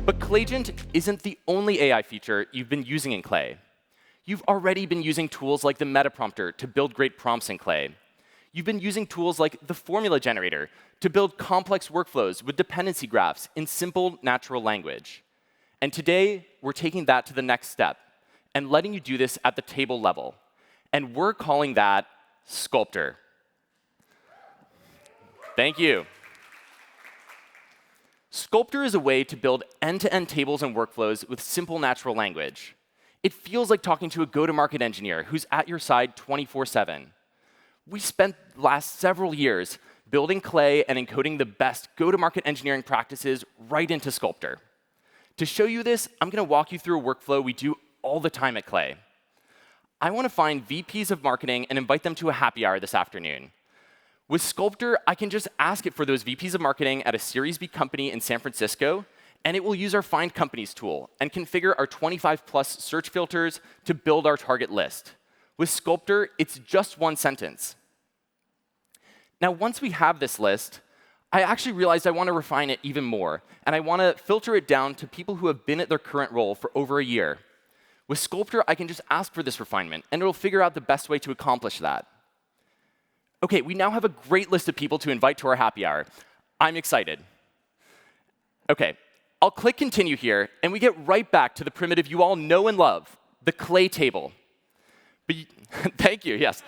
But Clayagent isn't the only AI feature you've been using in Clay. You've already been using tools like the meta prompter to build great prompts in Clay. You've been using tools like the formula generator to build complex workflows with dependency graphs in simple natural language. And today, we're taking that to the next step and letting you do this at the table level. And we're calling that Sculptor. Thank you. Sculptor is a way to build end-to-end tables and workflows with simple natural language. It feels like talking to a go-to-market engineer who's at your side 24/7. We spent the last several years building Clay and encoding the best go-to-market engineering practices right into Sculptor. To show you this, I'm going to walk you through a workflow we do all the time at Clay. I want to find VPs of Marketing and invite them to a happy hour this afternoon. With Sculptor, I can just ask it for those VPs of Marketing at a Series B company in San Francisco, and it will use our Find Companies tool and configure our 25+ search filters to build our target list. With Sculptor, it's just one sentence. Now, once we have this list, I actually realized I want to refine it even more, and I want to filter it down to people who have been at their current role for over a year. With Sculptor, I can just ask for this refinement, and it'll figure out the best way to accomplish that. OK, we now have a great list of people to invite to our happy hour. I'm excited. OK, I'll click Continue here, and we get right back to the primitive you all know and love, the Clay table. But thank you, yes.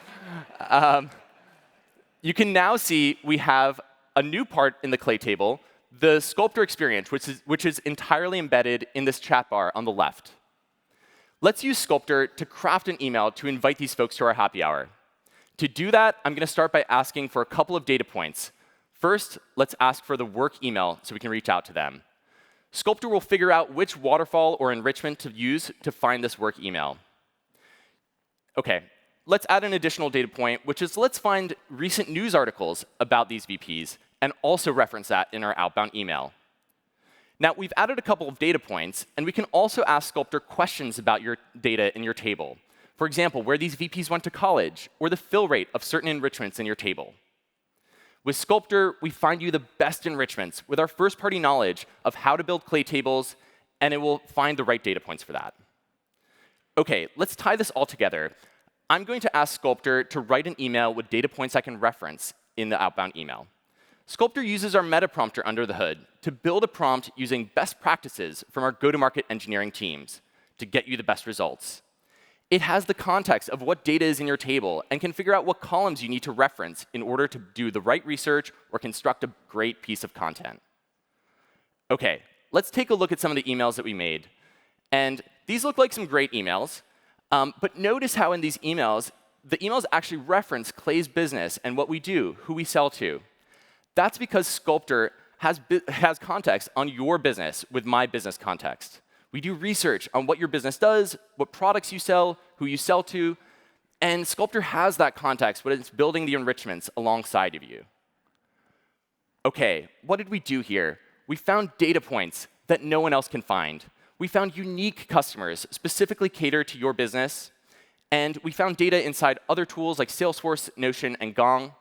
You can now see we have a new part in the Clay table, the Sculptor experience, which is entirely embedded in this chat bar on the left. Let's use Sculptor to craft an email to invite these folks to our happy hour. To do that, I'm going to start by asking for a couple of data points. First, let's ask for the work email so we can reach out to them. Sculptor will figure out which waterfall or enrichment to use to find this work email. OK, let's add an additional data point, which is let's find recent news articles about these VPs and also reference that in our outbound email. Now, we've added a couple of data points, and we can also ask Sculptor questions about your data in your table. For example, where these VPs went to college, or the fill rate of certain enrichments in your table. With Sculptor, we find you the best enrichments with our first-party knowledge of how to build Clay tables, and it will find the right data points for that. OK, let's tie this all together. I'm going to ask Sculptor to write an email with data points I can reference in the outbound email. Sculptor uses our meta prompter under the hood to build a prompt using best practices from our go-to-market engineering teams to get you the best results. It has the context of what data is in your table and can figure out what columns you need to reference in order to do the right research or construct a great piece of content. OK, let's take a look at some of the emails that we made. And these look like some great emails. But notice how in these emails, the emails actually reference Clay's business and what we do, who we sell to. That's because Sculptor has context on your business with my business context. We do research on what your business does, what products you sell, who you sell to, and Sculptor has that context when it's building the enrichments alongside of you. OK, what did we do here? We found data points that no one else can find. We found unique customers specifically catered to your business, and we found data inside other tools like Salesforce, Notion, and Gong.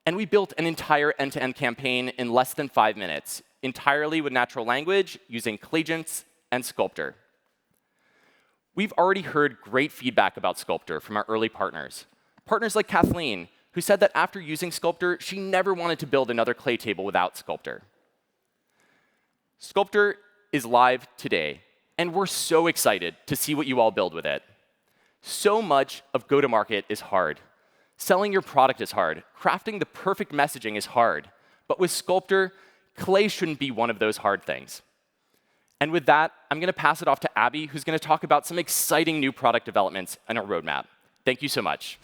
And we built an entire end-to-end campaign in less than 5 minutes, entirely with natural language using Clayagents and Sculptor. We've already heard great feedback about Sculptor from our early partners. Partners like Kathleen, who said that after using Sculptor, she never wanted to build another Clay table without Sculptor. Sculptor is live today, and we're so excited to see what you all build with it. So much of go-to-market is hard. Selling your product is hard. Crafting the perfect messaging is hard. But with Sculptor, Clay shouldn't be one of those hard things. And with that, I'm going to pass it off to Abby, who's going to talk about some exciting new product developments and our roadmap. Thank you so much.